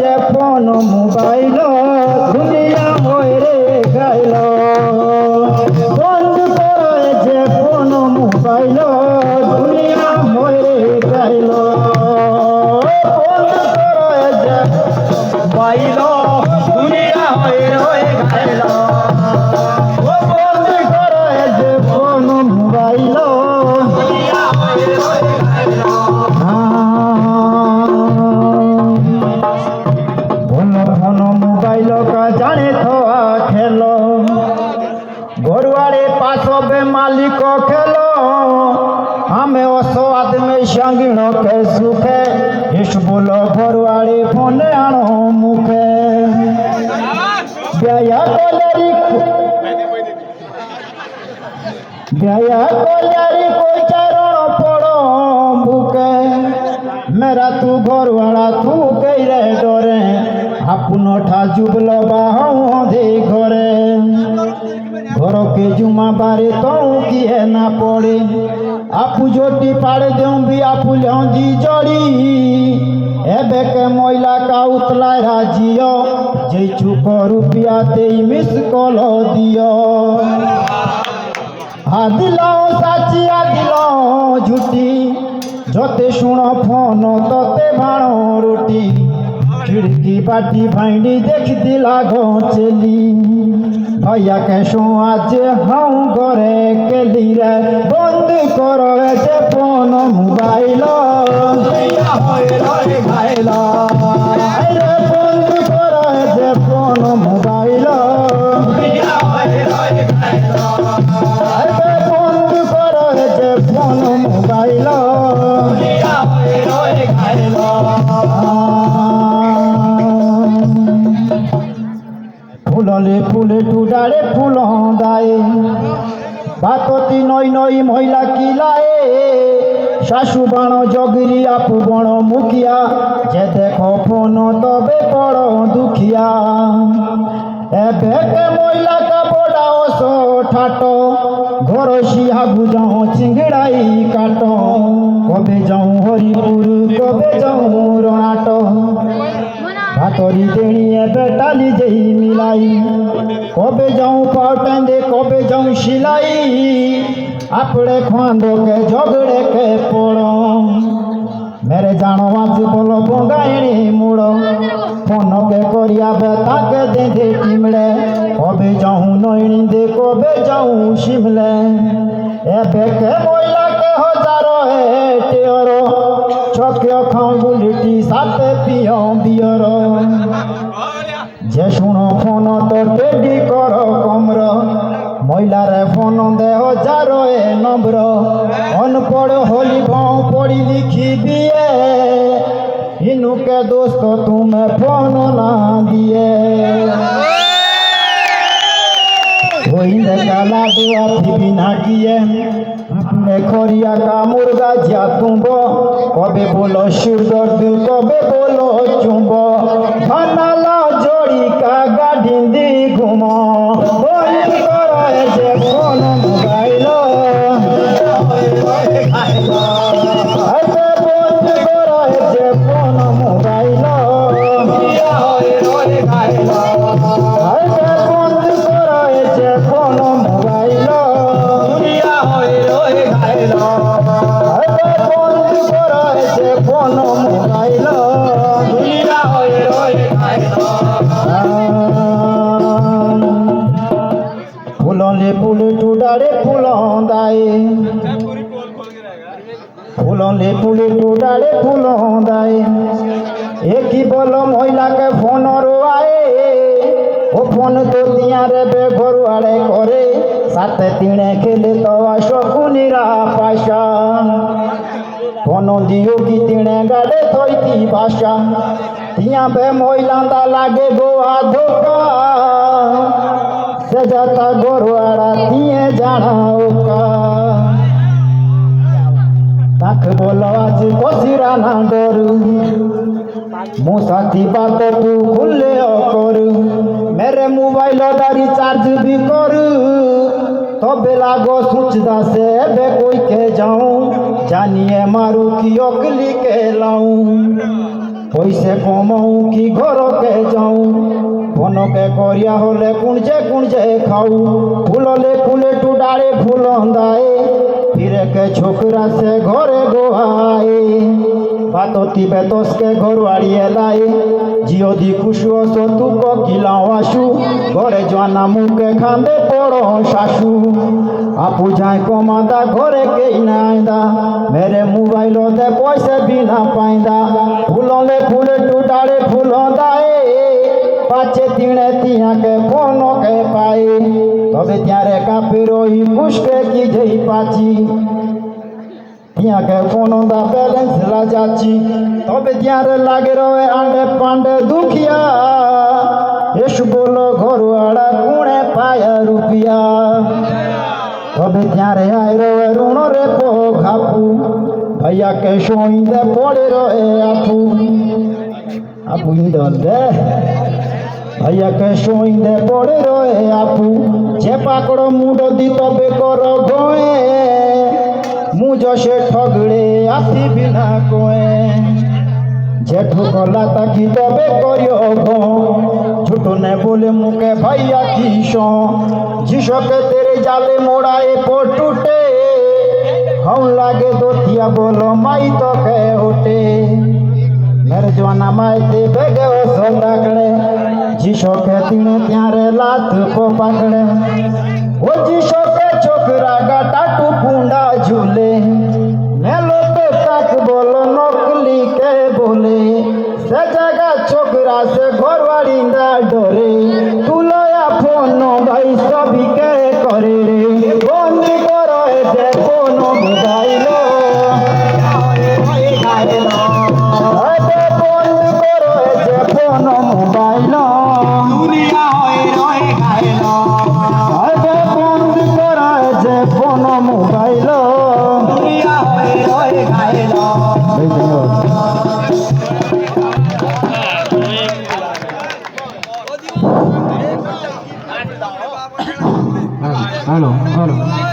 যে phone mobile দুনিয়া হয়ে গেল বন্ধ করো যে ফোন মোবাইল দুনিয়া হয়ে গেল বন্ধ করো যে মোবাইল দুনিয়া হয়ে গেল বন্ধ করো যে ফোন মোবাইল দুনিয়া হয়ে গেল ফোন मोबाइल का जाने थोआ खेलो घरवाड़े पासों मालिक खेलो हमें ओसो आदमी संगीनो के सुखे इस बोलो घरवाड़े फोन आनो मुखे ब्याया कोल्यारी कोई चरण पड़ो बुके मेरा तू घरवाड़ा तू कई रे डरे अपनो ठा जुबल बाहे घरे घर के जुमा बारे तो किए ना पड़े आपू जोटी पाड़े दें भी आपू जी जड़ी एबे के महिला का उतला राजियो जे चुप रुपया ते मिस कॉल दियो आदिलो साची आदिलो झूठी जोते सुनो फोन तोते भाणो रोटी खिड़की बाटी भाईडी देख दिला गो चली भैया कैसो आज हाँ घरे केली रे बंद करो जे फोन मोबाइल घायल रे बंद करो जे फोन मोबाइल बंद करो जे फोन मोबाइल फुलले फुले टुडारे फुलों दाए बातोती नई नई महिला किलाए शाशु बाणो जगरी आपू बण मुखिया जे देखो फोन तबे बड़ दुखिया एबे के महिला का बड़ा ओसो ठाटो घर सिहा बुझाओ चिंगड़ाई काटो कबे जाऊं हरिपुर कबे जाऊं रणाटो भातरी देणी बेटाली जही मिलाई कबे जाऊं पाटेंदे कबे जाऊं सिलाई आपड़े खांदो के झगड़े के पड़ो मेरे जानो आज बोलो बंगाइणी मुड़ो फोन के करिया बेता के दे दे टिमड़े कबे जाऊं नईनी दे कबे जाऊं शिमले एबे के महिला के हजारो है टेरो चक्य खाऊं बुलेटी साथे पियो बियरो जे सुनो फोन तो टेडी करो कमर महिला रे फोन दे हजारो ए नंबर अनपढ़ होली गाँव पढ़ी लिखी दिए इनू के दोस्त तुम्हें फोन ना दिए का लाडुआ बिना किए अपने खोरिया का मुर्गा जा तुम्बो कबे बोलो शिव दर्द कबे बोलो चुंबो बनाला जोड़ी का गाड़ी दी घुमो बंद करो जे फोन मोबाइल बंद करो जे फोन मोबाइल फूलों फूल टूडारे फूलों दाए फूलों फूल टूडारे फूलों दाए एक ही बोलो महिला के फोन रो आए ओ फोन तो दिया रे बे घरवाड़े करे साथे तीने खेले तो शकुनीरा पाशा फोन दियो की तीने गाड़े थोईती भाषा तिया बे महिला दा लागे गोवा धोखा से जाता घरवाड़ा तिए जाना का ताक बोलो आज बसिरा ना डरू मो साथी बात तू खुले करू मेरे मोबाइल दा रिचार्ज भी करू तबे लागो सोचदा से बे कोई के जाऊं जानिए मारू की ओकली के लाऊं পয়সে কমাও কি ঘরকে যাও বনকে করিয়া হলে কুঞ্জে খাও ফুললে ফুলে টুডাড়ে ফুল দায়ে ফিরে के छोकरा से घरे गोहाए बातोती बेतोस के घर आड़िए लाए जियो दी खुशो सो तू को किलाओ आशु घरे जाना मुके खांदे पड़ो शाशु आपू जाए कमादा घरे के नाइदा मेरे मोबाइल दे पैसे भी ना पाइदा फूलोले फूले टूटाड़े फूलों दाए पाचे तीने तिया के फोनो के पाए तबे त्यारे कापी रोही मुश्के की जई पाची तिया के फोनो दा बैलेंस ला जाची तबे त्यारे लागे रोए आंडे पांडे दुखिया यश बोलो घर वाला कुणे पाया रुपया तबे त्यारे आए रोए ऋण रे पो खापू भैया के सोई दे पड़े रोए आपू आपू इंदर दे भैया के सोई दे पड़े रोए आपू जे पाकड़ो मुंडो दी तबे करो गोए मुझो से ठगड़े आसी बिना कोए जेठू कला ताकि तबे करियो गो झूठो ने बोले मुके भैया किसो जिसो के तेरे जाले मोड़ाए पो टूटे हम लागे दोतिया बोलो माई तो के होटे मेरे जवाना माई ते बेगे ओ सोंदाकड़े जिसो के तीने त्यारे लात को पकड़े वो जिसो के छोकरा का टाटू कुंडा झूले मेलो तो तक बोलो नकली के बोले से जगह छोकरा से घर वाली ना डरे तू लोया फोन भाई सभी के करे रे बंद करो जे फोन मोबाइल मोबाइल दुनिया होए रोए गाइलो अबे बंद कर जे फोन मोबाइल दुनिया होए रोए गाइलो।